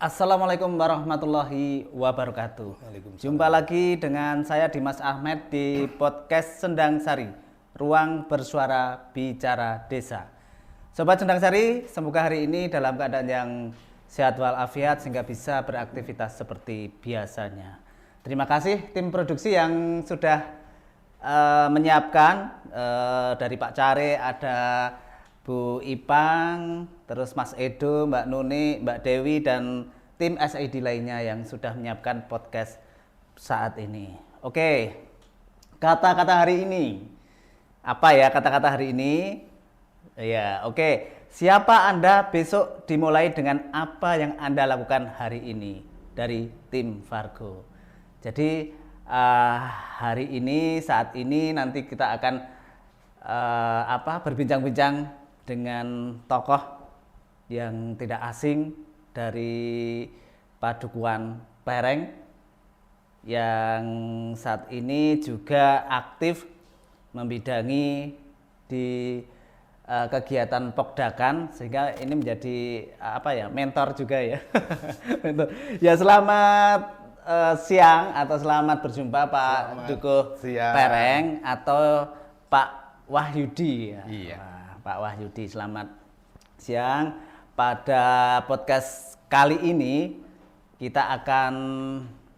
Assalamualaikum warahmatullahi wabarakatuh. Jumpa lagi dengan saya Dimas Ahmed di podcast Sendang Sari, Ruang Bersuara Bicara Desa. Sobat Sendang Sari, semoga hari ini dalam keadaan yang sehat walafiat sehingga bisa beraktivitas seperti biasanya. Terima kasih tim produksi yang sudah menyiapkan dari Pak Care, ada Bu Ipang, terus Mas Edo, Mbak Nuni, Mbak Dewi, dan tim SID lainnya yang sudah menyiapkan podcast saat ini. Oke, kata-kata hari ini. Apa ya kata-kata hari ini? Ya, oke. Siapa Anda besok dimulai dengan apa yang Anda lakukan hari ini dari tim Fargo. Jadi hari ini, saat ini nanti kita akan berbincang-bincang dengan tokoh yang tidak asing dari Padukuhan Pereng yang saat ini juga aktif membidangi di kegiatan Pokdakan, sehingga ini menjadi mentor juga ya. Mentor. Ya, selamat siang atau selamat berjumpa Pak Dukuh Pereng atau Pak Wahyudi ya. Iya. Pak Wahyudi, selamat siang. Pada podcast kali ini kita akan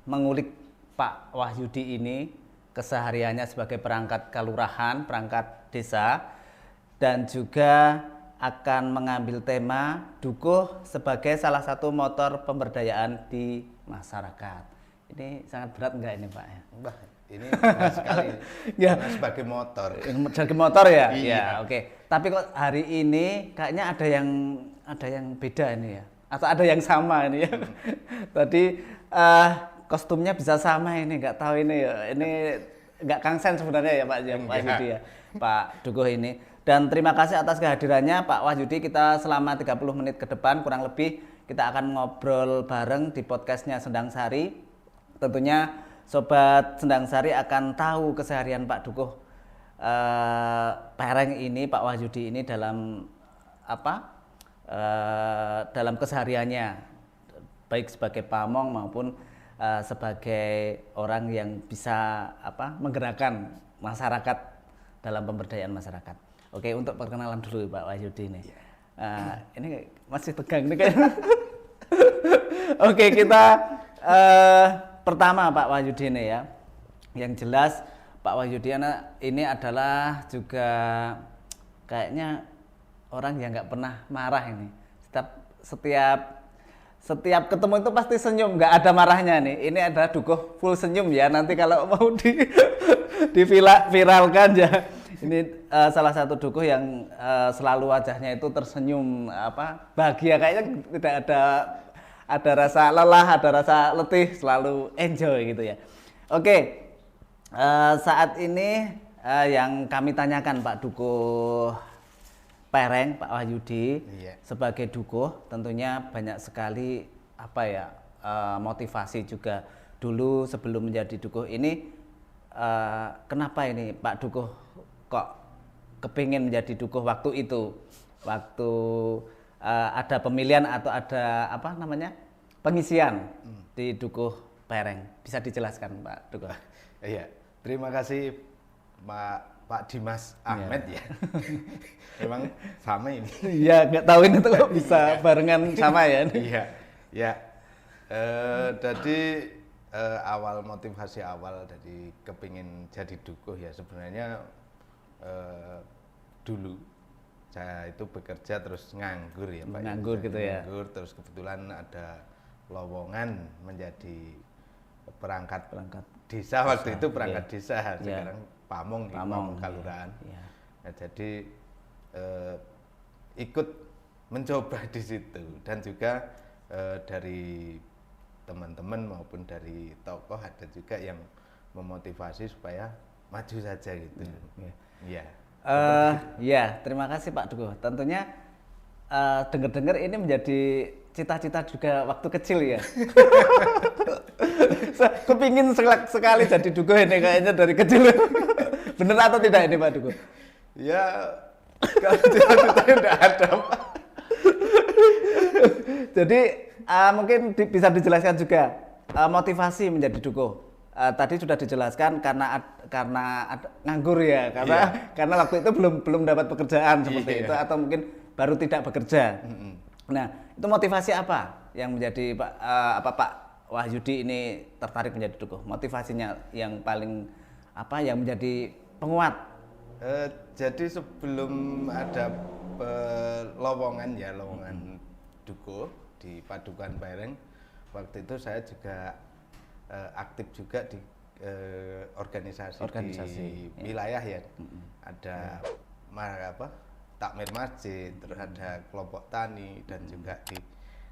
mengulik Pak Wahyudi ini, kesehariannya sebagai perangkat kelurahan, perangkat desa, dan juga akan mengambil tema Dukuh sebagai salah satu motor pemberdayaan di masyarakat. Ini sangat berat enggak ini Pak? Mbah, ini berat sekali. Ya. Karena sebagai motor. Sebagai motor ya? Iya. Ya, oke. Tapi kok hari ini kayaknya ada yang beda ini ya? Atau ada yang sama ini ya? Tadi kostumnya bisa sama ini, nggak tahu ini ya. Ini nggak kangsen sebenarnya ya Pak Wahyudi ya, Pak Dukuh ini. Dan terima kasih atas kehadirannya Pak Wahyudi. Kita selama 30 menit ke depan kurang lebih kita akan ngobrol bareng di podcastnya Sendang Sari. Tentunya Sobat Sendang Sari akan tahu keseharian Pak Dukuh Pereng ini, Pak Wahyudi ini dalam dalam kesehariannya, baik sebagai pamong maupun sebagai orang yang bisa menggerakkan masyarakat dalam pemberdayaan masyarakat. Oke, untuk perkenalan dulu Pak Wahyudi ini. Ini masih tegang nih kayaknya. Oke, kita pertama Pak Wahyudi ini ya. Yang jelas Pak Wahyudi ini adalah juga kayaknya orang yang nggak pernah marah ini. Setiap ketemu itu pasti senyum, nggak ada marahnya nih. Ini adalah Dukuh full senyum ya. Nanti kalau mau viralkan ya. Ini salah satu Dukuh yang selalu wajahnya itu tersenyum, bahagia, kayaknya tidak ada rasa lelah, ada rasa letih, selalu enjoy gitu ya. Oke, saat ini yang kami tanyakan Pak Dukuh Pereng, Pak Wahyudi, iya, sebagai Dukuh tentunya banyak sekali motivasi juga. Dulu sebelum menjadi Dukuh ini, kenapa ini Pak Dukuh kok kepingin menjadi Dukuh waktu itu? Waktu ada pemilihan atau ada pengisian di Dukuh Pereng. Bisa dijelaskan Pak Dukuh? Iya, terima kasih Pak Dimas Ahmed ya. Memang sama ini. Iya, nggak tahu ini tuh bisa barengan sama ya. Iya, ya. Jadi motivasi awal dari kepingin jadi Dukuh ya sebenarnya dulu saya itu bekerja terus nganggur ya Pak. Nganggur gitu ya. Nganggur, terus kebetulan ada lowongan menjadi perangkat desa waktu itu, perangkat desa. Sekarang pamong di Pamong Kalurahan. Ya. Nah, jadi ikut mencoba di situ, dan juga dari teman-teman maupun dari tokoh ada juga yang memotivasi supaya maju saja gitu. Ya, terima kasih Pak Dukuh. Tentunya dengar-dengar ini menjadi cita-cita juga waktu kecil ya. Kepingin sekali jadi Dukuh ini kayaknya dari kecil. Bener atau tidak ini Pak Dukuh? Ya, kalau cita-citanya udah ada Pak. Jadi mungkin bisa dijelaskan juga motivasi menjadi dukuh. Tadi sudah dijelaskan karena nganggur ya, karena waktu itu belum dapat pekerjaan seperti itu, atau mungkin baru tidak bekerja. Nah, itu motivasi apa yang menjadi Pak Wahyudi ini tertarik menjadi dukuh? Motivasinya yang paling yang menjadi penguat? Jadi sebelum ada lowongan dukuh di Padukuhan Baireng, waktu itu saya juga aktif juga di organisasi di wilayah ya. Ada takmir masjid, terus ada kelompok tani, dan juga di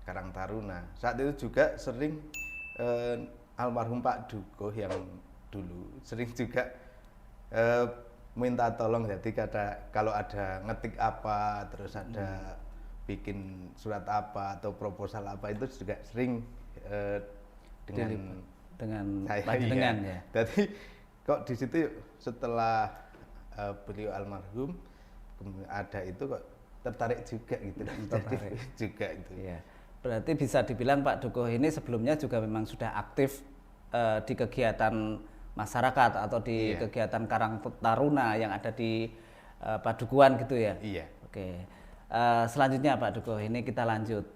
Karang Taruna. Saat itu juga sering almarhum Pak Dukuh yang dulu sering juga minta tolong. Jadi kalau ada ngetik apa, terus ada bikin surat apa atau proposal apa, itu juga sering dengan saya. Ya. Jadi kok di situ setelah beliau almarhum ada itu kok tertarik juga gitu. Tertarik juga itu. Ya. Berarti bisa dibilang Pak Dukuh ini sebelumnya juga memang sudah aktif di kegiatan masyarakat atau di kegiatan Karang Taruna yang ada di Padukuhan gitu ya. Iya. Oke. Selanjutnya Pak Dukuh, ini kita lanjut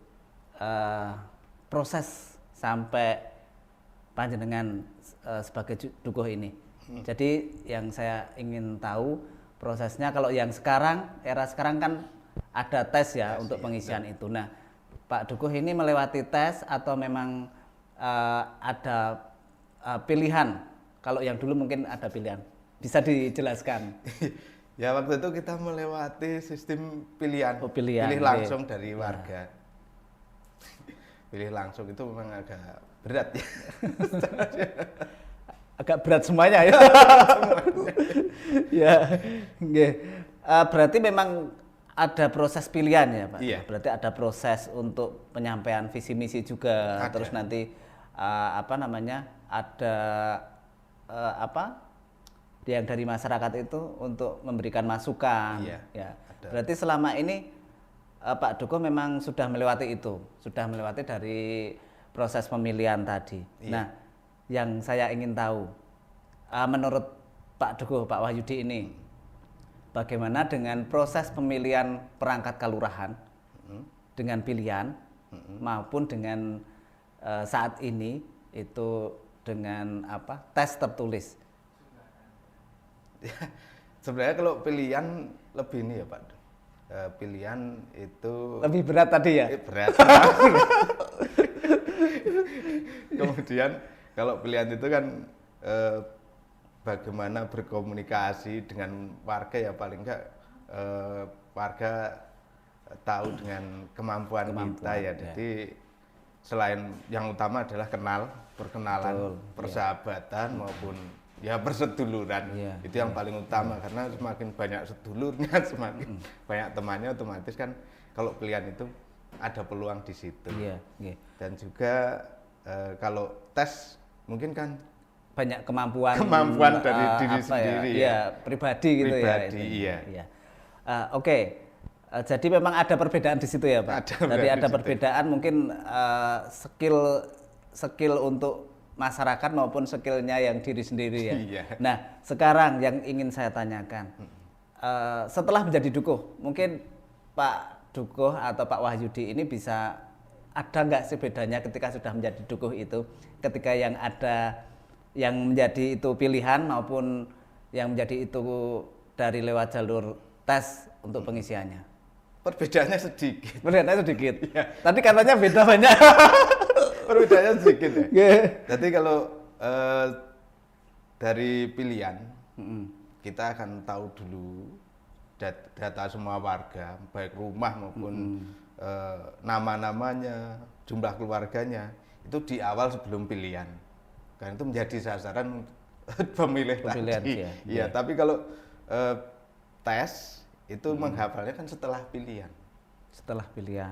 proses sampai panjenengan sebagai dukuh ini. Jadi yang saya ingin tahu prosesnya, kalau yang sekarang, era sekarang kan ada tes ya untuk pengisian itu. Nah, Pak Dukuh ini melewati tes atau memang ada pilihan? Kalau yang dulu mungkin ada pilihan, bisa dijelaskan? Ya, waktu itu kita melewati sistem pilihan. Pilih langsung dari warga. Pilih langsung itu memang agak berat ya. Agak berat semuanya ya. Ya, berarti memang ada proses pilihan ya Pak. Iya. Berarti ada proses untuk penyampaian visi misi juga. Ada. Terus nanti ada yang dari masyarakat itu untuk memberikan masukan. Iya, ya. Berarti selama ini Pak Dukuh memang sudah melewati itu, sudah melewati dari proses pemilihan tadi. Iya. Nah, yang saya ingin tahu, menurut Pak Dukuh, Pak Wahyudi ini, bagaimana dengan proses pemilihan perangkat kelurahan dengan pilihan maupun dengan saat ini itu dengan tes tertulis? Sebenarnya kalau pilihan lebih ini ya Pak. Pilihan itu lebih berat tadi ya? Berat. Kemudian kalau pilihan itu kan bagaimana berkomunikasi dengan warga, ya paling enggak warga tahu dengan kemampuan kita ya. Jadi selain yang utama adalah perkenalan, persahabatan maupun ya perseduluran. Itu yang paling utama, karena semakin banyak sedulurnya, semakin banyak temannya, otomatis kan kalau pilihan itu ada peluang di situ. Dan juga kalau tes mungkin kan banyak kemampuan dari diri sendiri pribadi gitu ya. Oke. Jadi memang ada perbedaan di situ ya Pak. Jadi ada perbedaan mungkin skill untuk masyarakat maupun skillnya yang diri sendiri ya. Nah, sekarang yang ingin saya tanyakan, setelah menjadi dukuh, mungkin Pak Dukuh atau Pak Wahyudi ini bisa ada nggak sih bedanya ketika sudah menjadi dukuh itu, ketika yang ada yang menjadi itu pilihan maupun yang menjadi itu dari lewat jalur tes untuk pengisiannya? Perbedaannya sedikit. Ya. Tadi katanya beda banyak. Perbedaannya sedikit ya. Jadi kalau dari pilihan kita akan tahu dulu data semua warga, baik rumah maupun nama-namanya, jumlah keluarganya, itu di awal sebelum pilihan. Karena itu menjadi sasaran pemilih tadi. Iya, tapi kalau tes itu menghafalnya kan setelah pilihan.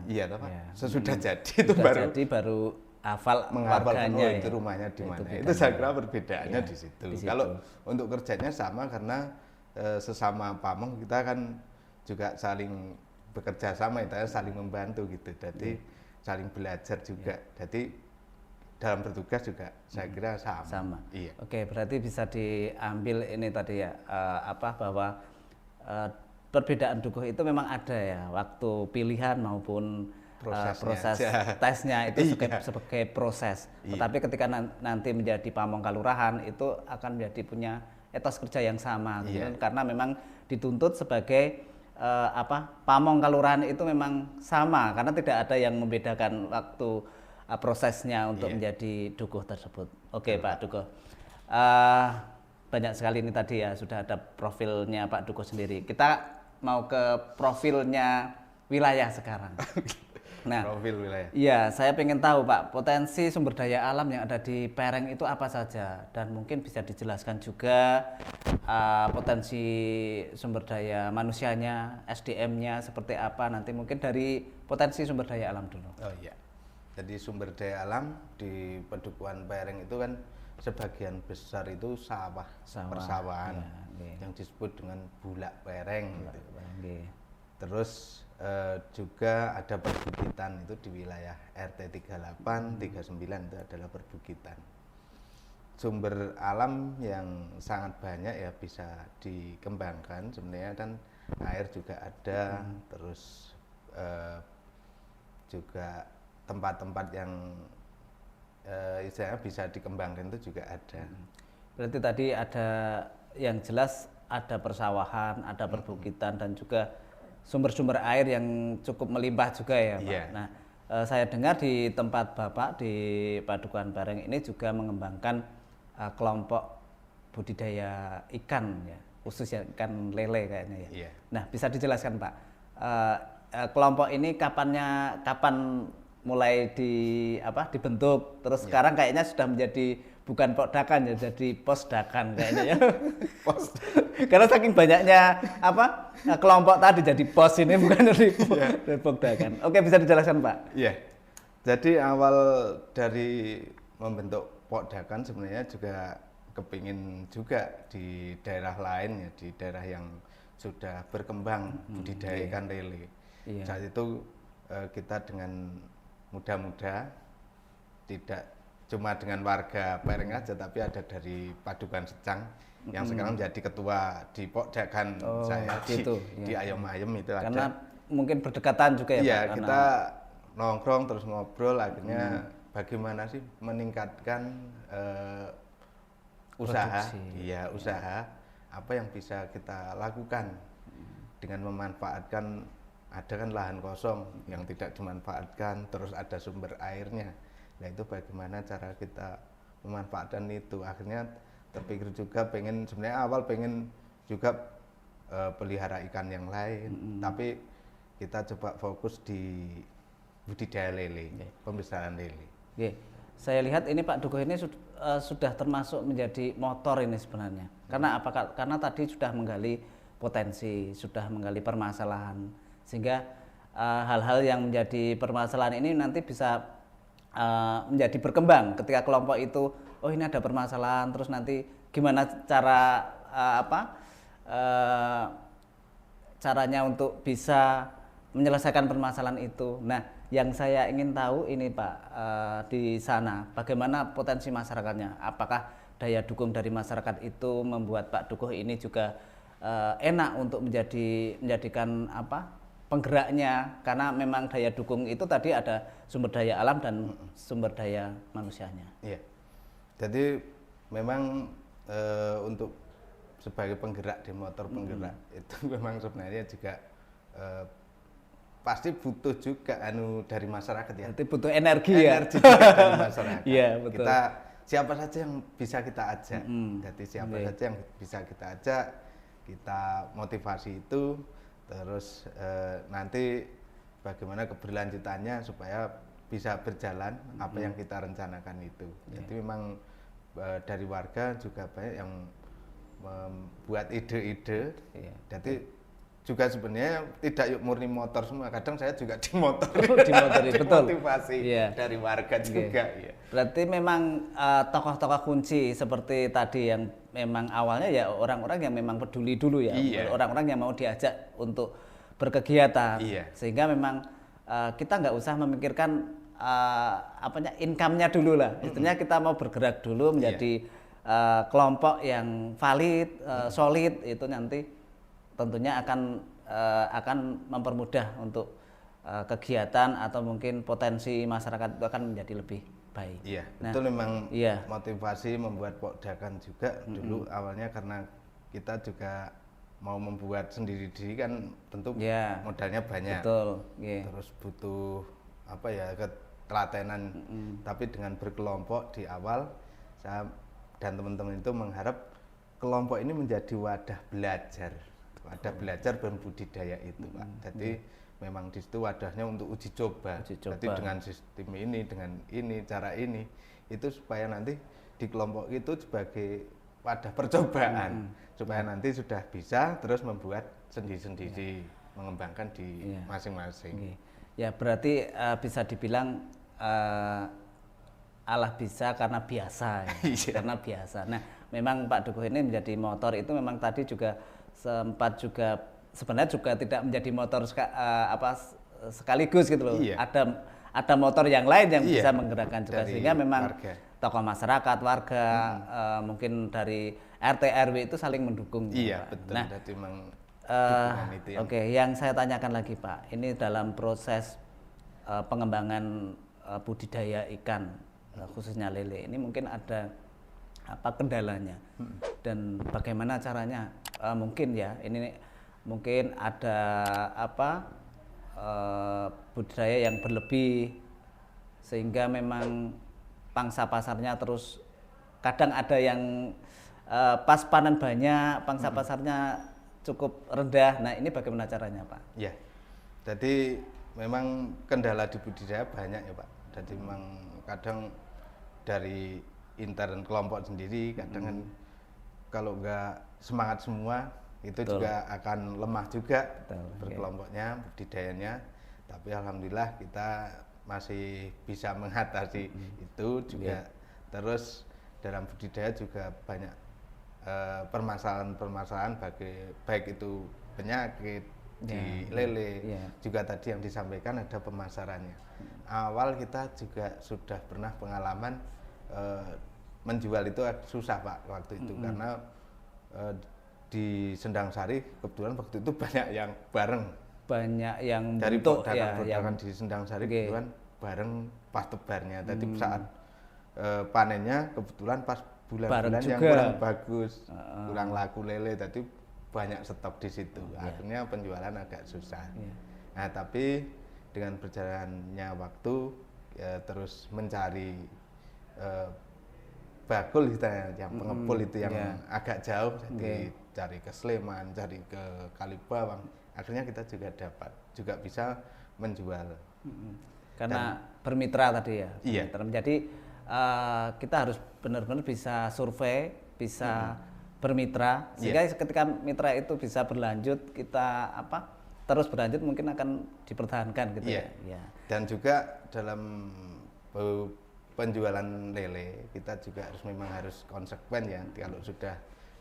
Iya, Pak. Sesudah jadi itu baru hafal warganya itu rumahnya di mana. Itu saya kira perbedaannya di situ. Kalau untuk kerjanya sama, karena sesama pamong kita kan juga saling bekerja sama, kita saling membantu gitu. Jadi saling belajar juga. Jadi dalam bertugas juga saya kira sama. Iya. Oke, berarti bisa diambil ini tadi ya bahwa perbedaan dukuh itu memang ada ya, waktu pilihan maupun proses tesnya itu sebagai proses. Tetapi ketika nanti menjadi pamong kalurahan itu akan menjadi punya etos kerja yang sama, karena memang dituntut sebagai pamong kalurahan itu memang sama, karena tidak ada yang membedakan waktu prosesnya untuk menjadi dukuh tersebut. Oke, Pak Dukuh. Banyak sekali ini tadi ya, sudah ada profilnya Pak Dukuh sendiri. Kita mau ke profilnya wilayah sekarang. Nah, profil wilayah. Iya, saya pengen tahu Pak, potensi sumber daya alam yang ada di Pereng itu apa saja, dan mungkin bisa dijelaskan juga potensi sumber daya manusianya, SDM-nya seperti apa, nanti mungkin dari potensi sumber daya alam dulu. Oh iya. Jadi sumber daya alam di Padukuhan Pereng itu kan sebagian besar itu persawahan yang disebut dengan Bulak Pereng. Gitu. Terus juga ada perbukitan itu di wilayah RT 38, 39 itu adalah perbukitan. Sumber alam yang sangat banyak ya bisa dikembangkan sebenarnya, dan air juga ada, terus juga tempat-tempat yang istilahnya bisa dikembangkan itu juga ada. Berarti tadi ada yang jelas ada persawahan, ada perbukitan, dan juga sumber-sumber air yang cukup melimpah juga ya Pak. Nah, saya dengar di tempat Bapak di Padukuhan Pereng ini juga mengembangkan kelompok budidaya ikan ya, khususnya ikan lele kayaknya ya. Nah, bisa dijelaskan Pak, kelompok ini kapan mulai dibentuk, terus sekarang kayaknya sudah menjadi bukan pokdakan ya, jadi posdakan kayaknya ya. Karena saking banyaknya kelompok tadi jadi pos ini bukan dari pokdakan. Oke, bisa dijelaskan Pak? Iya. Jadi awal dari membentuk pokdakan sebenarnya juga kepingin juga di daerah lain ya, di daerah yang sudah berkembang budidaya ikan lele. Saat itu kita dengan muda-muda, tidak cuma dengan warga Pereng aja, tapi ada dari Padukuhan Secang yang sekarang menjadi ketua di Pokdakan saya di Ayom-Ayom itu. Karena ada. Mungkin berdekatan juga ya Pak? Iya, kita nongkrong terus ngobrol, akhirnya bagaimana sih meningkatkan usaha apa yang bisa kita lakukan dengan memanfaatkan, ada kan lahan kosong yang tidak dimanfaatkan, terus ada sumber airnya. Nah itu bagaimana cara kita memanfaatkan itu. Akhirnya terpikir juga sebenarnya awal pengen juga pelihara ikan yang lain, tapi kita coba fokus di budidaya lele, pembesaran lele. Saya lihat ini Pak Dukuh ini sudah termasuk menjadi motor ini sebenarnya. Karena apa? Karena tadi sudah menggali potensi, sudah menggali permasalahan, sehingga hal-hal yang menjadi permasalahan ini nanti bisa menjadi berkembang ketika kelompok itu, oh ini ada permasalahan, terus nanti gimana caranya untuk bisa menyelesaikan permasalahan itu. Nah, yang saya ingin tahu ini Pak, di sana bagaimana potensi masyarakatnya? Apakah daya dukung dari masyarakat itu membuat Pak Dukuh ini juga enak untuk menjadikan penggeraknya, karena memang daya dukung itu tadi ada sumber daya alam dan sumber daya manusianya. Iya. Jadi memang untuk sebagai penggerak di motor penggerak itu memang sebenarnya juga pasti butuh juga dari masyarakat ya. Nanti butuh energi juga dari masyarakat. Iya, betul. Kita siapa saja yang bisa kita ajak. Jadi siapa saja yang bisa kita ajak, kita motivasi itu. Terus nanti bagaimana keberlanjutannya supaya bisa berjalan apa yang kita rencanakan itu. Jadi memang dari warga juga banyak yang membuat ide-ide. Jadi juga sebenarnya tidak murni motor semua. Kadang saya juga dimotori betul. Motivasi dari warga juga. Berarti memang tokoh-tokoh kunci seperti tadi yang memang awalnya ya orang-orang yang memang peduli dulu ya, orang-orang yang mau diajak untuk berkegiatan, sehingga memang kita nggak usah memikirkan income-nya dulu lah. Istilahnya kita mau bergerak dulu menjadi kelompok yang valid, solid, itu nanti tentunya akan mempermudah untuk kegiatan atau mungkin potensi masyarakat itu akan menjadi lebih baik. Iya, itu memang motivasi membuat Pokdakan juga dulu awalnya karena kita juga mau membuat sendiri-sendiri kan tentu modalnya banyak. Betul. Terus butuh ketelatenan. Tapi dengan berkelompok di awal, saya dan teman-teman itu mengharap kelompok ini menjadi wadah belajar berbudidaya itu, Pak. Jadi memang di situ wadahnya untuk uji coba. Jadi dengan sistem ini, dengan ini, cara ini, itu supaya nanti di kelompok itu sebagai wadah percobaan, supaya nanti sudah bisa terus membuat sendiri-sendiri, mengembangkan di masing-masing. Ya berarti bisa dibilang Allah bisa karena biasa, karena biasa. Nah, memang Pak Dukuh ini menjadi motor itu memang tadi juga sempat juga sebenarnya juga tidak menjadi motor sekaligus gitu loh. Ada motor yang lain yang bisa menggerakkan juga sehingga memang tokoh masyarakat, warga, mungkin dari RT RW itu saling mendukung. Iya, betul. Nah, jadi memang yang saya tanyakan lagi Pak, ini dalam proses pengembangan budidaya ikan khususnya lele ini mungkin ada apa kendalanya dan bagaimana caranya? Mungkin ya ini mungkin ada budidaya yang berlebih sehingga memang pangsa pasarnya terus kadang ada yang pas panen banyak pangsa pasarnya cukup rendah. Nah ini bagaimana caranya Pak? Ya, jadi memang kendala di budidaya banyak ya Pak. Jadi memang kadang dari intern kelompok sendiri kadang kan kalau nggak semangat semua itu juga akan lemah juga berkelompoknya, budidayanya. Tapi alhamdulillah kita masih bisa mengatasi itu juga. Terus dalam budidaya juga banyak permasalahan-permasalahan baik itu penyakit di lele, juga tadi yang disampaikan ada pemasarannya. Awal kita juga sudah pernah pengalaman menjual itu susah Pak waktu itu karena di Sendang Sari kebetulan waktu itu banyak yang bareng. Banyak yang dari Pokdakan di Sendang Sari kebetulan bareng pas tebarnya. Jadi saat panennya kebetulan pas bulan-bulan yang kurang bagus, kurang laku lele, tadi banyak stok di situ. Akhirnya penjualan agak susah. Nah, tapi dengan berjalannya waktu terus mencari bakul yang pengepul itu yang agak jauh, jadi cari ke Sleman, cari ke Kalibawang, akhirnya kita juga bisa menjual. Karena bermitra tadi ya. Iya. Jadi kita harus benar-benar bisa survei, bisa bermitra, sehingga ketika mitra itu bisa berlanjut, kita terus berlanjut mungkin akan dipertahankan gitu ya. Dan juga dalam penjualan lele kita juga harus konsekuen ya. Kalau sudah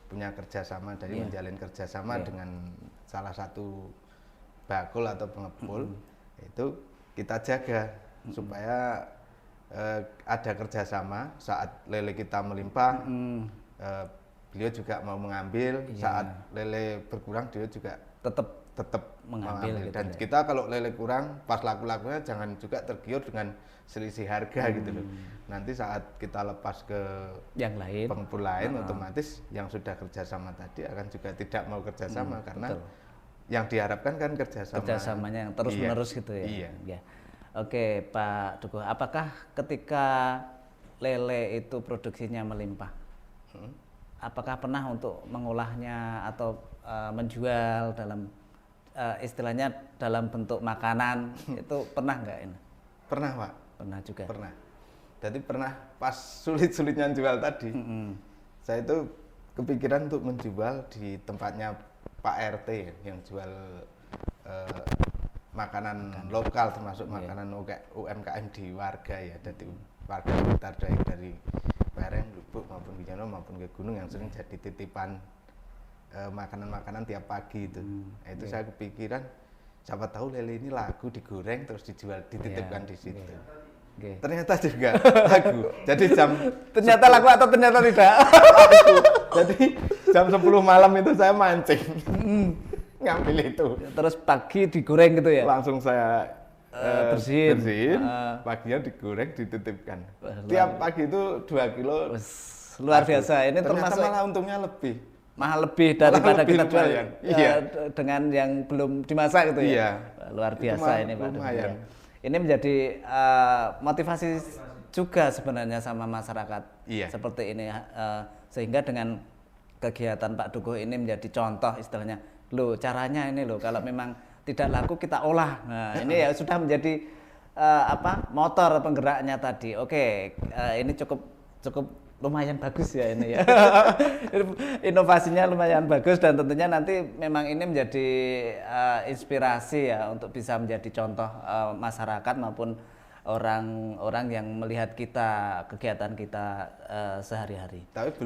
punya kerjasama dari menjalin kerjasama dengan salah satu bakul atau pengepul, itu kita jaga supaya ada kerjasama saat lele kita melimpah, beliau juga mau mengambil, saat lele berkurang dia juga tetap mengambil. Gitu. Dan kita kalau lele kurang pas laku-lakunya jangan juga tergiur dengan selisih harga gitu loh. Nanti saat kita lepas ke yang lain, pengepul lain, otomatis yang sudah kerjasama tadi akan juga tidak mau kerjasama karena yang diharapkan kan kerjasamanya yang terus menerus gitu ya. Oke Pak Dukuh, apakah ketika lele itu produksinya melimpah, apakah pernah untuk mengolahnya atau menjual dalam istilahnya dalam bentuk makanan itu pernah nggak ini? Pernah Pak. Pernah juga. Pernah. Jadi pernah pas sulit-sulitnya jual tadi, saya itu kepikiran untuk menjual di tempatnya Pak RT yang jual makanan lokal termasuk makanan UMKM di warga ya. Jadi warga sekitar dari Bareng, Lubuk maupun Wiyono maupun ke Gunung yang sering jadi titipan makanan-makanan tiap pagi itu. Itu saya kepikiran siapa tahu lele ini laku digoreng terus dijual dititipkan di situ. Okay. Ternyata juga laku. Jadi ternyata laku atau ternyata tidak? Laku. Jadi jam 10 malam itu saya mancing. Ngambil itu. Terus pagi digoreng gitu ya? Langsung saya bersihin. Paginya digoreng dititipkan. Tiap pagi itu 2 kilo. Luar biasa. Ini ternyata termasuk malah untungnya mahal lebih daripada kita jual dengan yang belum dimasak gitu ya. Iya. Luar biasa ini Pak. Ini menjadi motivasi juga sebenarnya sama masyarakat seperti ini, sehingga dengan kegiatan Pak Dukuh ini menjadi contoh istilahnya. Loh caranya ini loh, kalau memang tidak laku kita olah. Nah ini ya sudah menjadi motor penggeraknya tadi. Oke, ini cukup lumayan bagus ya ini ya. Inovasinya lumayan bagus dan tentunya nanti memang ini menjadi inspirasi ya untuk bisa menjadi contoh masyarakat maupun orang-orang yang melihat kita, kegiatan kita sehari-hari. Tapi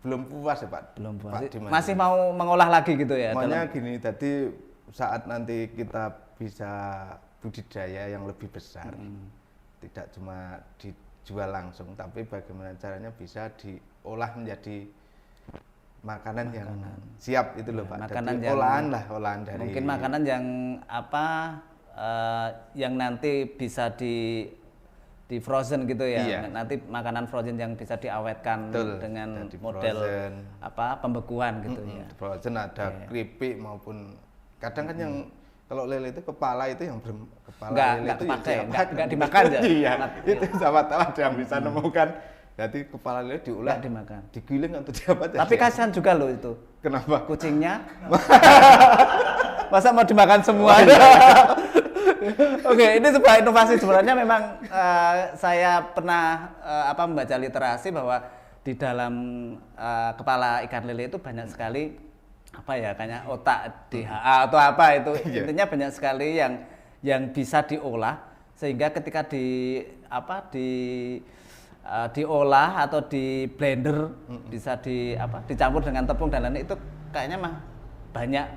belum puas ya Pak. Belum puas. Pak masih mau mengolah lagi gitu ya. Maunya gini, tadi saat nanti kita bisa budidaya yang lebih besar, tidak cuma dijual langsung, tapi bagaimana caranya bisa diolah menjadi makanan yang siap itu loh Pak. Makanan yang olahan dari mungkin makanan yang yang nanti bisa di frozen gitu ya. Iya. Nanti makanan frozen yang bisa diawetkan dengan model pembekuan gitu ya. Frozen ada keripik maupun kadang kan yang kalau lele itu kepala itu yang belum nggak dipakai, nggak dimakan ya. Iya, itu sama tahu ada yang bisa nemukan. Jadi kepala lele diolah, dimakan, digiling atau diapa aja. Tapi kasihan juga loh itu. Kenapa? Kucingnya. Masa mau dimakan semua? Oke, ini sebuah inovasi sebenarnya. Memang saya pernah membaca literasi bahwa di dalam kepala ikan lele itu banyak sekali kayaknya otak DHA atau apa itu. Intinya banyak sekali yang bisa diolah sehingga ketika diolah atau di blender bisa dicampur dengan tepung dan lain-lain, itu kayaknya mah banyak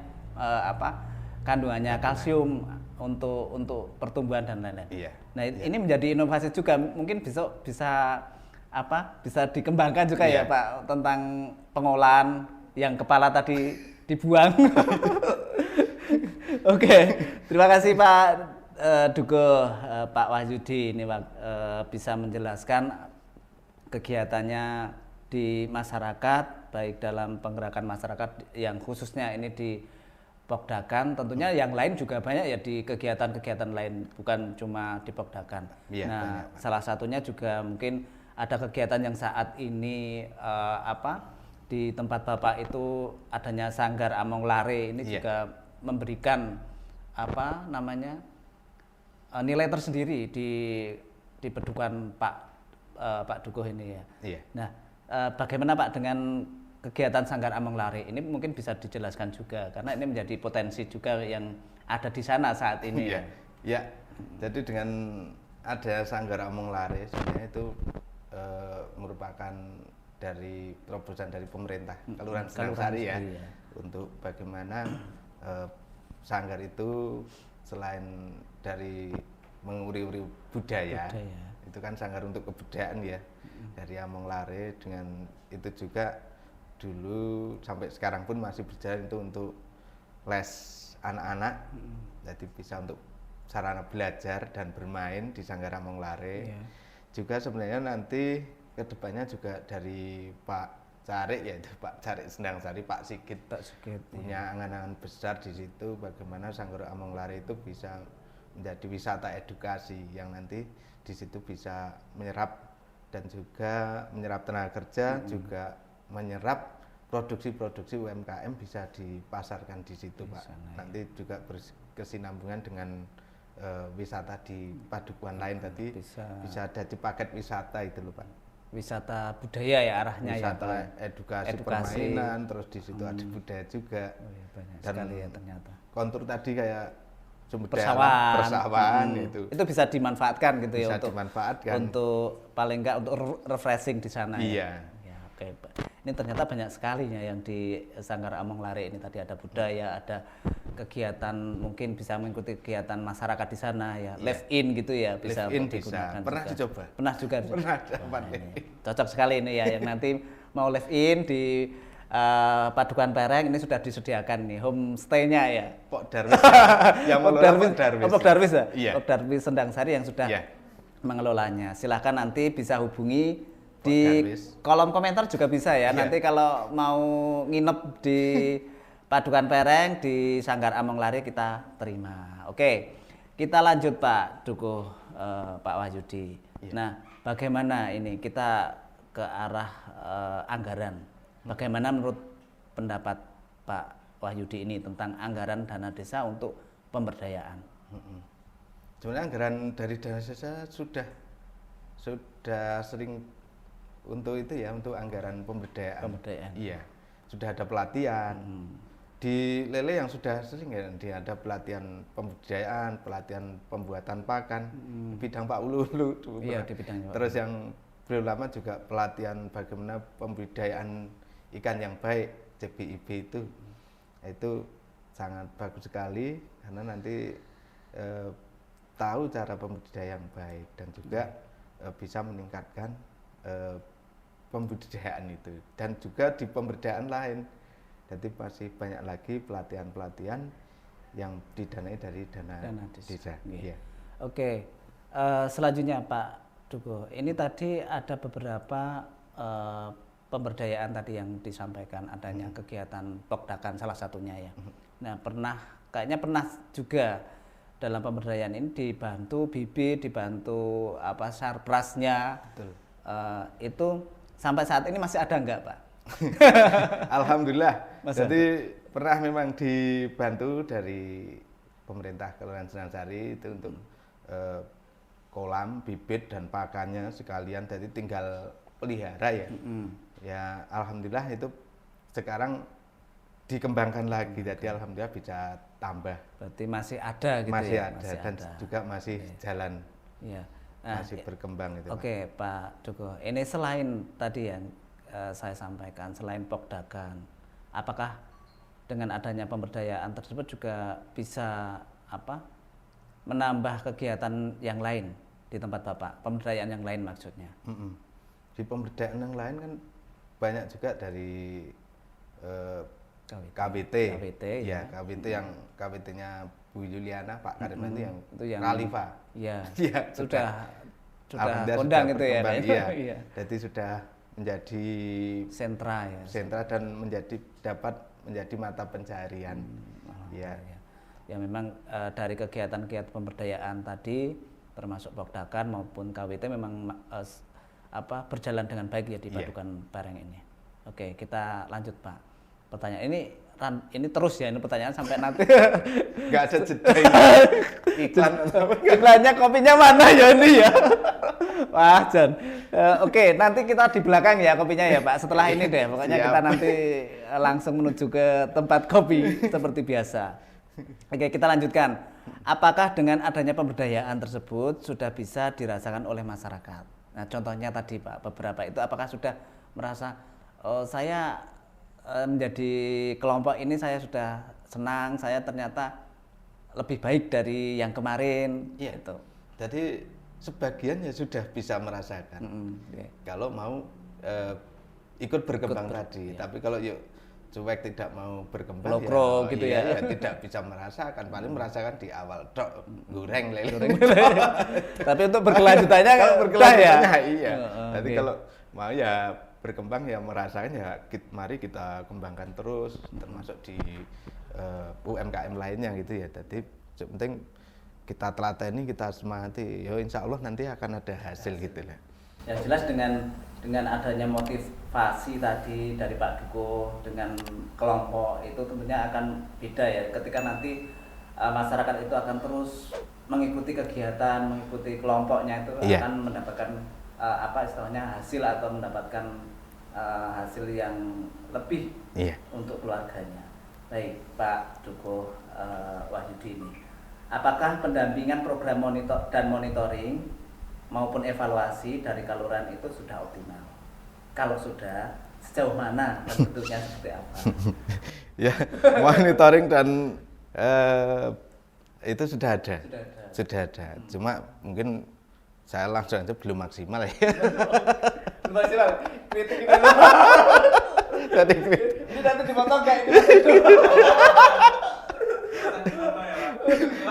kandungannya kalsium untuk pertumbuhan dan lain-lain. Iya. Nah, ini menjadi inovasi juga, mungkin bisa dikembangkan juga ya Pak, tentang pengolahan yang kepala tadi dibuang. Oke, terima kasih Pak Dukuh, Pak Wahyudi ini bisa menjelaskan kegiatannya di masyarakat, baik dalam penggerakan masyarakat yang khususnya ini di Pokdakan, tentunya yang lain juga banyak ya di kegiatan-kegiatan lain, bukan cuma di Pokdakan. Ya, nah, banyak. Salah satunya juga mungkin ada kegiatan yang saat ini di tempat Bapak itu adanya Sanggar Among Lare ini juga memberikan nilai tersendiri di Pedukuhan Pak Dukuh ini ya. Iya. Nah, bagaimana Pak dengan kegiatan Sanggar Among Lare ini, mungkin bisa dijelaskan juga karena ini menjadi potensi juga yang ada di sana saat ini. Iya. Ya. Jadi dengan ada Sanggar Among Lare sebenarnya itu merupakan dari terobosan dari pemerintah Kelurahan Sendang Sari ya, untuk bagaimana sanggar itu selain dari menguri-uri budaya, itu kan sanggar untuk kebudayaan ya, dari Among Lare. Dengan itu juga dulu sampai sekarang pun masih berjalan itu untuk les anak-anak, jadi bisa untuk sarana belajar dan bermain di Sanggar Among Lare. Juga sebenarnya nanti kedepannya juga dari Pak Carik, yaitu Pak Carik Sendang Sari, Pak Sigit punya angan-angan besar di situ, bagaimana Sanggar Among Lare itu bisa menjadi wisata edukasi yang nanti di situ bisa menyerap dan juga menyerap tenaga kerja, juga menyerap produksi-produksi UMKM bisa dipasarkan di situ Pak. Nanti juga berkesinambungan dengan wisata di padukuhan lain tadi, bisa jadi paket wisata itu loh Pak. Wisata budaya ya arahnya, wisata edukasi permainan, terus di situ ada budaya juga. Banyak dan sekali ya ternyata. Kontur tadi kayak sumber persawahan itu bisa dimanfaatkan gitu bisa ya, untuk paling enggak untuk refreshing di sana. Iya. Ya, oke Pak. Ini ternyata banyak sekali ya yang di Sanggar Among Lare ini, tadi ada budaya, ada kegiatan mungkin bisa mengikuti kegiatan masyarakat di sana ya, live in gitu ya, bisa digunakan. Pernah juga. dicoba? Pernah juga. Pernah dapat. Cocok sekali ini ya, yang nanti mau live in di Padukan Pereng ini sudah disediakan nih homestay-nya ya. Pok Darwis. Yang Pok Darwis ya? Iya. Pok Darwis Sendang Sari yang sudah mengelolanya. Silahkan nanti bisa hubungi di kolom komentar juga bisa ya. Nanti kalau mau nginep di Padukan Pereng di Sanggar Among Lari kita terima. Oke, kita lanjut Pak Dukuh, Pak Wahyudi. Nah, bagaimana ini kita ke arah anggaran? Bagaimana menurut pendapat Pak Wahyudi ini tentang anggaran dana desa untuk pemberdayaan? Sebenarnya anggaran dari dana desa sudah sering untuk itu ya, untuk anggaran pemberdayaan. Iya, sudah ada pelatihan. Di Lele yang sudah sering ya, ada pelatihan pemberdayaan, pelatihan pembuatan pakan, bidang Pak Ulu. Iya, di bidang. Terus yang belum lama juga pelatihan bagaimana pembudidayaan ikan yang baik, CBIB itu sangat bagus sekali karena nanti tahu cara pembudidayaan yang baik dan juga bisa meningkatkan pembudidayaan itu, dan juga di pemberdayaan lain. Jadi masih banyak lagi pelatihan-pelatihan yang didanai dari dana desa. Ya. Oke, selanjutnya Pak Dukuh, ini tadi ada beberapa pemberdayaan tadi yang disampaikan, adanya kegiatan Pokdakan salah satunya ya. Nah, kayaknya pernah juga dalam pemberdayaan ini dibantu bibit, dibantu sarprasnya. Betul. Itu sampai saat ini masih ada enggak, Pak? Alhamdulillah. Jadi pernah memang dibantu dari pemerintah Kelurahan Sendang Sari itu untuk kolam, bibit dan pakannya sekalian, jadi tinggal pelihara ya. Ya alhamdulillah itu sekarang dikembangkan lagi, jadi alhamdulillah bisa tambah. Berarti masih ada gitu masih ya? Ada, masih dan ada. Juga masih jalan. Iya. Nah, masih berkembang itu. Oke, Pak Dukuh. Ini selain tadi yang saya sampaikan, selain Pokdakan, apakah dengan adanya pemberdayaan tersebut juga bisa menambah kegiatan yang lain di tempat Bapak? Pemberdayaan yang lain maksudnya? Di pemberdayaan yang lain kan banyak juga dari KBT ya. KBT yang KBT-nya Bu Yuliana, Pak Karim itu yang Khalifa. Iya. Ya, sudah kondang itu ya. Iya. Jadi sudah menjadi sentra dan dapat menjadi mata pencaharian. Ya. Ya memang dari kegiatan-kegiatan pemberdayaan tadi termasuk Pokdakan maupun KWT memang berjalan dengan baik ya di Padukan Pereng ini. Oke, kita lanjut Pak. Pertanyaan ini terus ya, ini pertanyaan sampai nanti. Nggak ada jeda. Iklannya kopinya mana ya ini ya? Wah, John. Oke, nanti kita di belakang ya kopinya ya Pak. Setelah ini deh, pokoknya kita nanti langsung menuju ke tempat kopi seperti biasa. Oke, kita lanjutkan. Apakah dengan adanya pemberdayaan tersebut sudah bisa dirasakan oleh masyarakat? Nah, contohnya tadi Pak, beberapa itu apakah sudah merasa saya menjadi kelompok ini saya sudah senang, saya ternyata lebih baik dari yang kemarin. Iya. Gitu. Jadi sebagian ya sudah bisa merasakan. Kalau mau ikut berkembang tadi, tapi kalau cuek tidak mau berkembang gitu ya, tidak bisa merasakan, paling merasakan di awal goreng lele. Tapi untuk berkelanjutannya iya. Jadi kalau mau ya berkembang ya merasakan ya mari kita kembangkan terus, termasuk di UMKM lainnya gitu ya. Jadi yang penting kita telateni, kita semangati, insya Allah nanti akan ada hasil gitu lah. Ya jelas dengan adanya motivasi tadi dari Pak Dukuh dengan kelompok itu tentunya akan beda ya, ketika nanti masyarakat itu akan terus mengikuti kegiatan, mengikuti kelompoknya itu akan mendapatkan istilahnya hasil atau mendapatkan hasil yang lebih untuk keluarganya. Baik Pak Dukuh Wahyudi ini, apakah pendampingan program dan monitoring maupun evaluasi dari kelurahan itu sudah optimal? Kalau sudah, sejauh mana dan bentuknya seperti apa? Ya, monitoring dan Itu sudah ada. Sudah ada. Cuma mungkin saya langsung aja belum maksimal ya. Belum maksimal. Kritik ini. Jadi ini nanti dipotong kayak ini.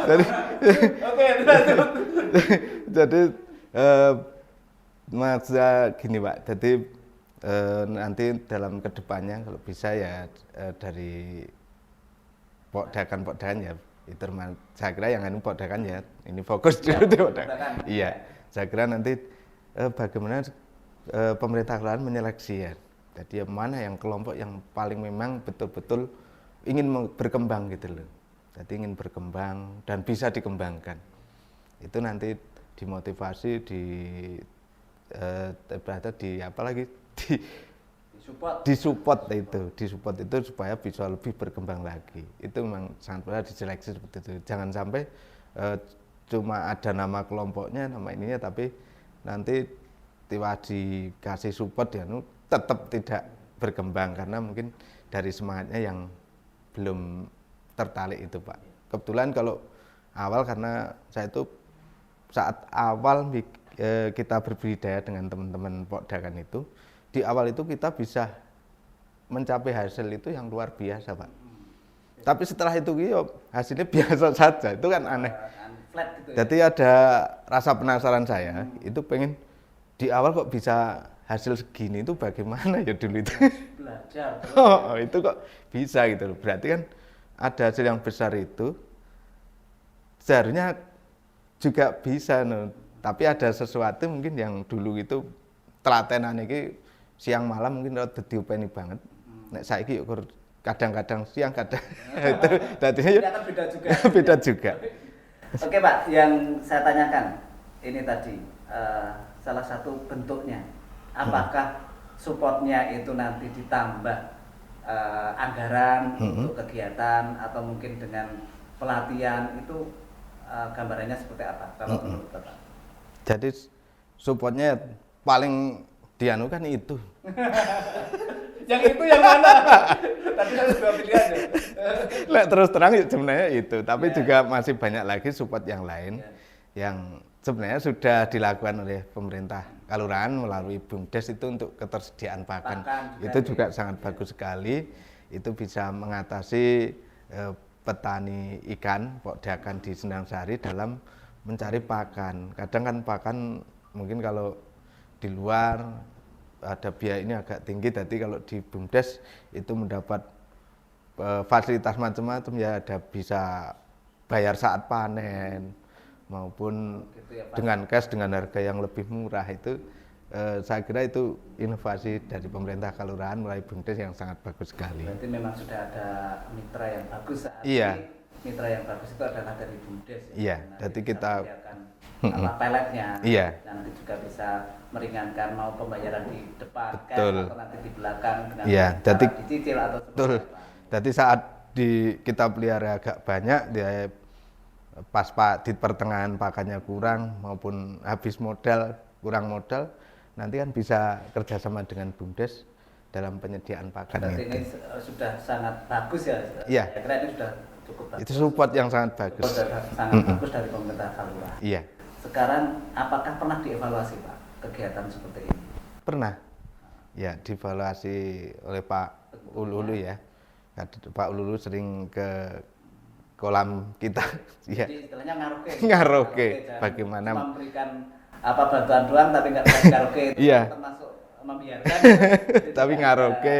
Jadi oke, lanjut. Jadi maksudnya gini Pak. Jadi nanti dalam kedepannya kalau bisa ya dari pokdakan ya itu saya kira yang ini pokdakan ya ini fokus dulu di pokdakan. Iya, saya kira nanti bagaimana pemerintah kelurahan menyeleksi ya. Jadi mana yang kelompok yang paling memang betul-betul ingin berkembang gitu loh. Jadi ingin berkembang dan bisa dikembangkan. Itu nanti dimotivasi disupport itu supaya bisa lebih berkembang lagi. Itu memang sangat benar diseleksi seperti itu. Jangan sampai cuma ada nama kelompoknya, nama ininya, tapi nanti tiba dikasih support ya tetap tidak berkembang karena mungkin dari semangatnya yang belum tertarik itu Pak. Kebetulan kalau awal karena saya itu saat awal kita berbudidaya dengan teman-teman pokdakan itu, di awal itu kita bisa mencapai hasil itu yang luar biasa Pak. Tapi setelah itu hasilnya biasa saja, itu kan aneh. Jadi ada rasa penasaran saya, itu pengen di awal kok bisa hasil segini itu bagaimana ya dulu itu. Belajar. Itu kok bisa gitu loh. Berarti kan ada hasil yang besar itu seharusnya juga bisa tapi ada sesuatu mungkin yang dulu itu telatenan iki siang malam mungkin udah diupeni banget. Nek saiki yuk kadang-kadang siang kadang itu dadinya ya beda juga. Beda juga. Oke Pak, yang saya tanyakan ini tadi salah satu bentuknya apakah supportnya itu nanti ditambah anggaran untuk kegiatan atau mungkin dengan pelatihan itu gambarannya seperti apa kalau menurut Bapak? Jadi supportnya paling dianukan itu. Yang itu yang mana? Tadi ada dua pilihan ya. Terus terang sebenarnya itu, tapi juga masih banyak lagi support yang lain yang sebenarnya sudah dilakukan oleh pemerintah kelurahan melalui BUMDes itu untuk ketersediaan pakan itu juga sangat bagus sekali. Itu bisa mengatasi petani ikan pokdakan di Sendangsari dalam mencari pakan. Kadang kan pakan mungkin kalau di luar ada biaya ini agak tinggi, jadi kalau di BUMDes itu mendapat fasilitas macam-macam ya, ada bisa bayar saat panen maupun gitu ya, dengan cash dengan harga yang lebih murah. Itu saya kira itu inovasi dari pemerintah kelurahan melalui BUMDes yang sangat bagus sekali. Berarti memang sudah ada mitra yang bagus saat iya. ini. Mitra yang bagus itu adalah dari BUMDes. Iya, jadi kita peletnya. Iya. Nanti juga bisa meringankan mau pembayaran di depan betul. Atau nanti di belakang dengan iya, jadi dicicil atau betul. Jadi saat kita pelihara agak banyak dia pas di pertengahan pakannya kurang maupun habis modal kurang modal, nanti kan bisa kerjasama dengan BUMDes dalam penyediaan pakan. Berarti itu. Ini sudah sangat bagus ya. Iya. Saya kira ini sudah cukup bagus. Itu support yang sangat bagus. Sangat bagus dari pemerintah kelurahan. Iya. Sekarang apakah pernah dievaluasi Pak kegiatan seperti ini? Pernah. Ya, dievaluasi oleh Pak Ululu ya. Pak Ululu sering ke kolam kita. Jadi istilahnya ngaroke. Ngaroke. Bagaimana memberikan bantuan doang tapi nggak ngaroke itu iya. termasuk membiarkan. Tapi ngaroke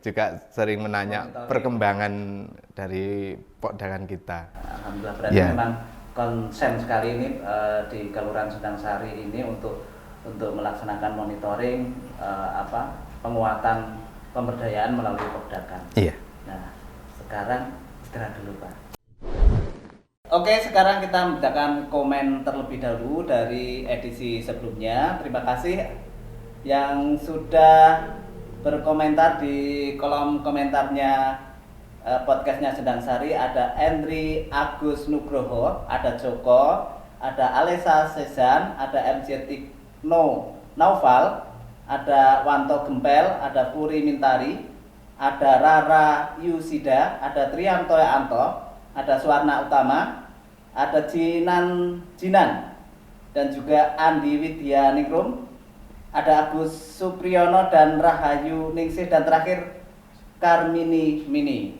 juga sering menanya perkembangan dari pokdakan kita. Alhamdulillah berarti memang konsen sekali ini di Kelurahan Sendangsari ini untuk melaksanakan monitoring penguatan pemberdayaan melalui pokdakan. Iya. Nah, sekarang istirahat dulu Pak. Oke, sekarang kita membacakan komen terlebih dahulu dari edisi sebelumnya. Terima kasih yang sudah berkomentar di kolom komentarnya podcastnya Sendangsari. Ada Andri Agus Nugroho, ada Joko, ada Alessa Sezan, ada MC Tikno Naufal, ada Wanto Gempel, ada Puri Mintari, ada Rara Yusida, ada Trianto Anto, ada Suwarna Utama, ada Jinan, dan juga Andi Widyaningrum, ada Agus Supriyono dan Rahayu Ningsih, dan terakhir Karmini Mini.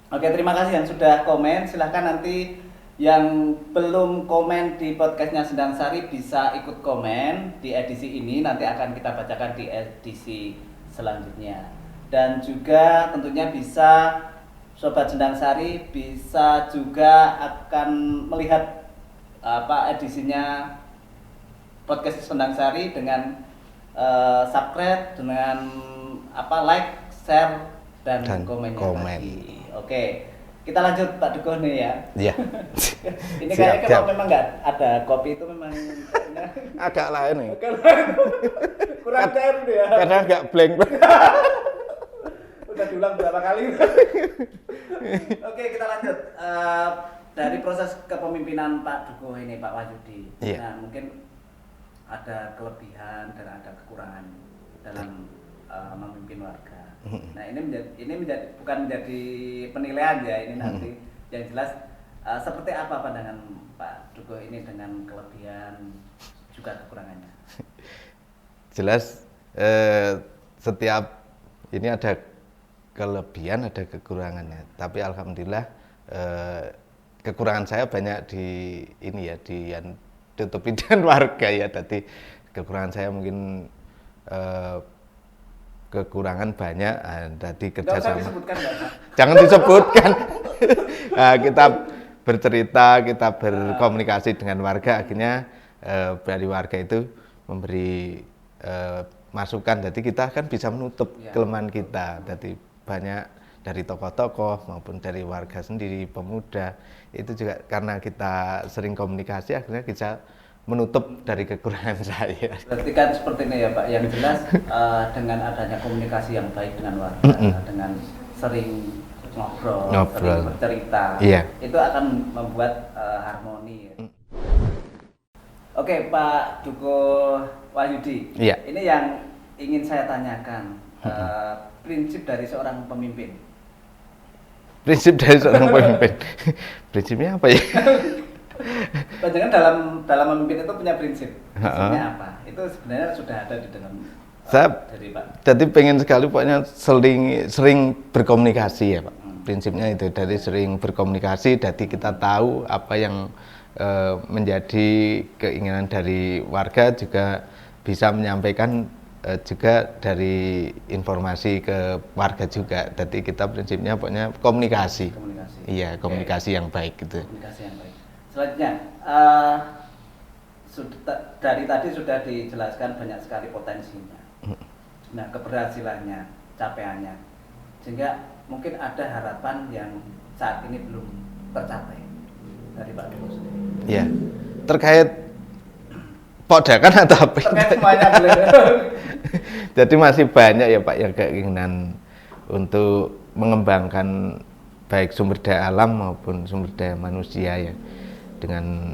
Oke, terima kasih yang sudah komen. Silahkan nanti yang belum komen di podcastnya Sendang Sari bisa ikut komen di edisi ini, nanti akan kita bacakan di edisi selanjutnya. Dan juga tentunya bisa Sobat Sendang Sari bisa juga akan melihat edisinya podcast Sendang Sari dengan subscribe, dengan like, share dan komennya lagi. Oke. Kita lanjut Pak Dukuh nih ya. Iya. Ini kayaknya kalau memang nggak ada kopi itu memang agak lain nih. Kurang cair ya. Karena nggak blank. Udah diulang berapa kali. Oke, kita lanjut. Dari proses kepemimpinan Pak Dukuh ini, Pak Wahyudi. Iya. Nah, mungkin ada kelebihan dan ada kekurangan dalam memimpin warga. Nah, ini bukan menjadi penilaian ya, ini nanti yang jelas seperti apa pandangan Pak Dukuh ini dengan kelebihan juga kekurangannya. Jelas setiap ini ada kelebihan, ada kekurangannya. Tapi alhamdulillah kekurangan saya banyak di ini ya, di yang tutupi dan warga ya. Tadi kekurangan saya mungkin kekurangan banyak, tadi kerjasama. Jangan disebutkan. Nah, kita bercerita, kita berkomunikasi dengan warga, akhirnya dari warga itu memberi masukan. Jadi kita kan bisa menutup kelemahan kita. Jadi banyak dari tokoh-tokoh maupun dari warga sendiri, pemuda, itu juga karena kita sering komunikasi, akhirnya kita menutup dari kekurangan saya. Berarti kan seperti ini ya Pak, yang jelas dengan adanya komunikasi yang baik dengan warga, dengan sering ngobrol, sering bercerita, itu akan membuat harmoni. Oke Pak Dukuh Wahyudi, ini yang ingin saya tanyakan, prinsip dari seorang pemimpin. Prinsip dari seorang pemimpin, prinsipnya apa ya? Jangan dalam memimpin itu punya prinsip. Prinsipnya apa? Itu sebenarnya sudah ada di dalam dari Pak. Jadi pengen sekali pokoknya sering berkomunikasi ya Pak. Prinsipnya itu dari sering berkomunikasi, jadi kita tahu apa yang menjadi keinginan dari warga, juga bisa menyampaikan juga dari informasi ke warga juga. Jadi kita prinsipnya pokoknya komunikasi. Iya, komunikasi yang baik gitu. Komunikasi yang baik. Selanjutnya, dari tadi sudah dijelaskan banyak sekali potensinya, nah keberhasilannya, capaiannya, sehingga mungkin ada harapan yang saat ini belum tercapai dari Pak Dukuh sendiri. Ya, terkait podakan atau apa? Terkait semuanya boleh. Jadi masih banyak ya Pak yang keinginan untuk mengembangkan baik sumber daya alam maupun sumber daya manusia ya. Dengan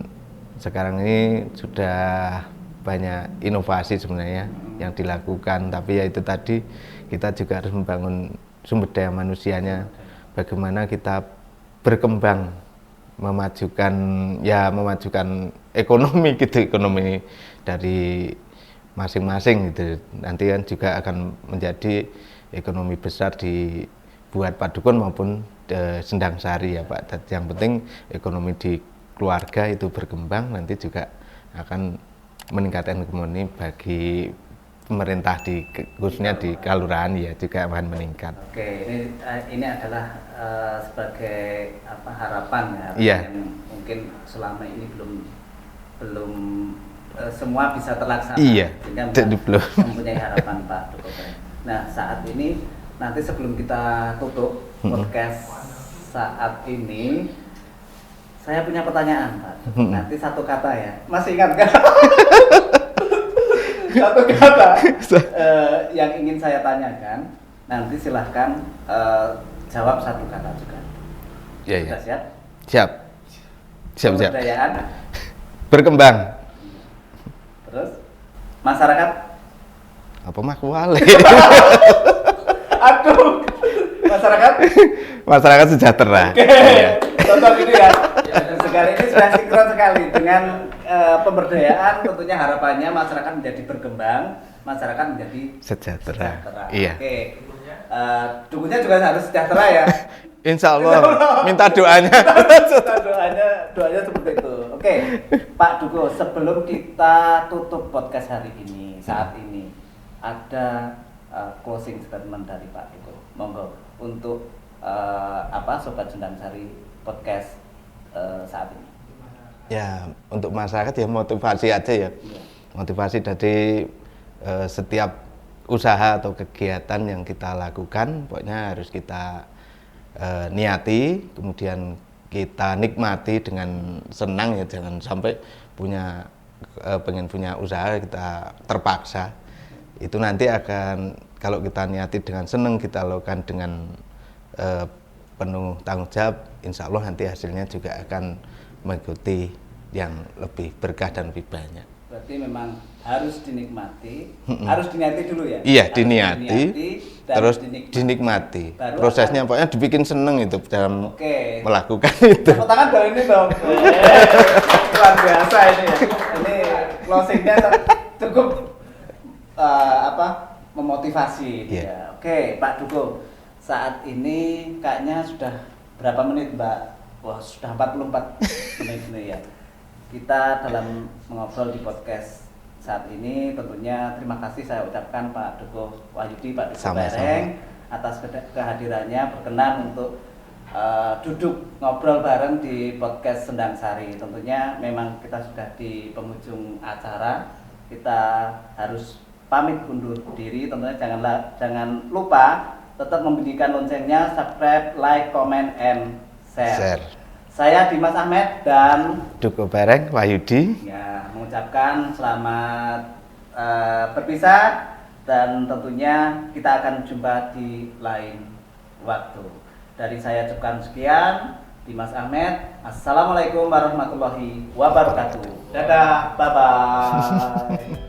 sekarang ini sudah banyak inovasi sebenarnya yang dilakukan, tapi ya itu tadi kita juga harus membangun sumber daya manusianya, bagaimana kita berkembang, memajukan ekonomi gitu, ekonomi dari masing-masing gitu. Nanti kan juga akan menjadi ekonomi besar buat Padukun maupun Sendang Sari ya Pak. Yang penting ekonomi di keluarga itu berkembang, nanti juga akan meningkatkan ekonomi bagi pemerintah khususnya di kelurahan ya juga akan meningkat. Oke, ini adalah sebagai harapan ya, yang mungkin selama ini belum semua bisa terlaksana. Iya. Sehingga belum mempunyai harapan Pak Dukuh. Nah, saat ini nanti sebelum kita tutup podcast saat ini, saya punya pertanyaan Pak. Nanti satu kata ya. Masih ingat kan? Satu kata yang ingin saya tanyakan. Nanti silahkan jawab satu kata juga. Ya, sudah siap? Siap. Kebudayaan. Berkembang. Terus masyarakat. Apa mah kuali? Aduh. Masyarakat. Masyarakat sejahtera. Okay. Contoh ini keren sekali dengan pemberdayaan tentunya harapannya masyarakat menjadi berkembang, masyarakat menjadi sejahtera. Iya. Oke. Dukunnya juga harus sejahtera ya. Insya Allah. Minta doanya. doanya seperti itu. Oke, Pak Duko, sebelum kita tutup podcast hari ini, saat ini ada closing statement dari Pak Duko. Monggo untuk Sobat Sendang Sari podcast saat ini. Ya, untuk masyarakat ya motivasi aja ya. Motivasi dari setiap usaha atau kegiatan yang kita lakukan, pokoknya harus kita niati, kemudian kita nikmati dengan senang ya, jangan sampai pengen punya usaha kita terpaksa. Itu nanti akan, kalau kita niati dengan senang, kita lakukan dengan penuh tanggung jawab, insya Allah nanti hasilnya juga akan mengikuti yang lebih berkah dan lebih banyak. Berarti memang harus dinikmati, harus diniati dulu ya? Iya, diniati terus dinikmati. Prosesnya pokoknya dibikin seneng itu dalam melakukan itu. Tepuk tangan dong ini dong. Luar biasa ini ya. Ini closingnya cukup memotivasi. Ya. Oke, Pak Duko. Saat ini kayaknya sudah berapa menit, Mbak? Wah, sudah 44 menit nih ya. Kita dalam mengobrol di podcast saat ini tentunya terima kasih saya ucapkan Pak Duko Wahyudi, Pak Duko Bereng atas kehadirannya berkenan untuk duduk ngobrol bareng di podcast Sendang Sari. Tentunya memang kita sudah di penghujung acara, kita harus pamit undur diri. Tentunya jangan lupa tetap membunyikan loncengnya, subscribe, like, comment, and share. Saya Dimas Ahmed dan Duko Bereng Wahyudi ya mengucapkan selamat berpisah dan tentunya kita akan jumpa di lain waktu. Dari saya ucapkan sekian, Dimas Ahmed. Assalamualaikum warahmatullahi wabarakatuh. Dadah, bye bye.